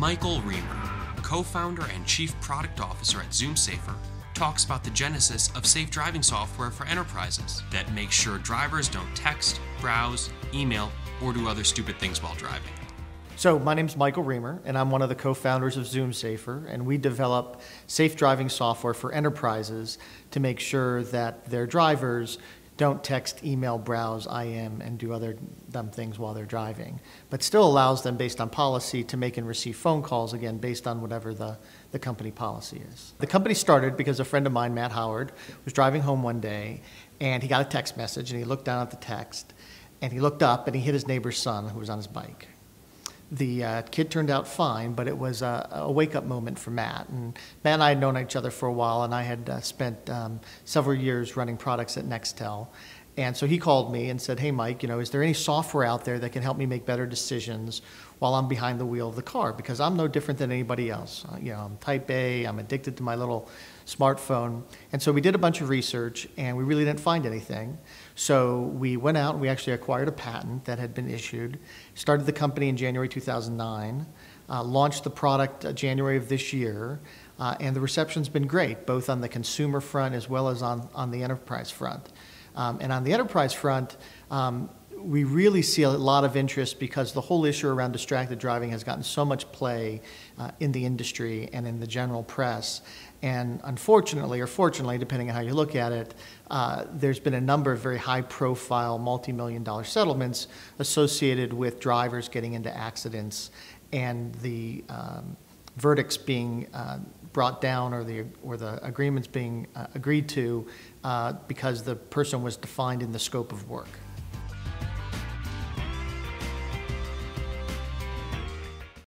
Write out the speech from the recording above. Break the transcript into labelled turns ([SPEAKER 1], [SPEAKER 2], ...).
[SPEAKER 1] Michael Riemer, co-founder and chief product officer at ZoomSafer, talks about the genesis of safe driving software for enterprises that makes sure drivers don't text, browse, email, or do other stupid things while driving.
[SPEAKER 2] So my name's Michael Riemer, and I'm one of the co-founders of ZoomSafer, and we develop safe driving software for enterprises to make sure that their drivers don't text, email, browse, IM, and do other dumb things while they're driving, but still allows them, based on policy, to make and receive phone calls, again, based on whatever the company policy is. The company started because a friend of mine, Matt Howard, was driving home one day, and he got a text message, and he looked down at the text, and he looked up, and he hit his neighbor's son, who was on his bike. The kid turned out fine, but it was a wake-up moment for Matt. And Matt and I had known each other for a while, and I had spent several years running products at Nextel. And so he called me and said, "Hey, Mike, is there any software out there that can help me make better decisions while I'm behind the wheel of the car? Because I'm no different than anybody else. I'm type A, I'm addicted to my little smartphone." And so we did a bunch of research, and we really didn't find anything. So we went out and we actually acquired a patent that had been issued, started the company in January 2009, launched the product January of this year, and the reception's been great, both on the consumer front as well as on the enterprise front. And on the enterprise front, we really see a lot of interest because the whole issue around distracted driving has gotten so much play in the industry and in the general press. And unfortunately, or fortunately, depending on how you look at it, there's been a number of very high-profile, multi-million-dollar settlements associated with drivers getting into accidents and the verdicts being brought down or the agreements being agreed to because the person was defined in the scope of work.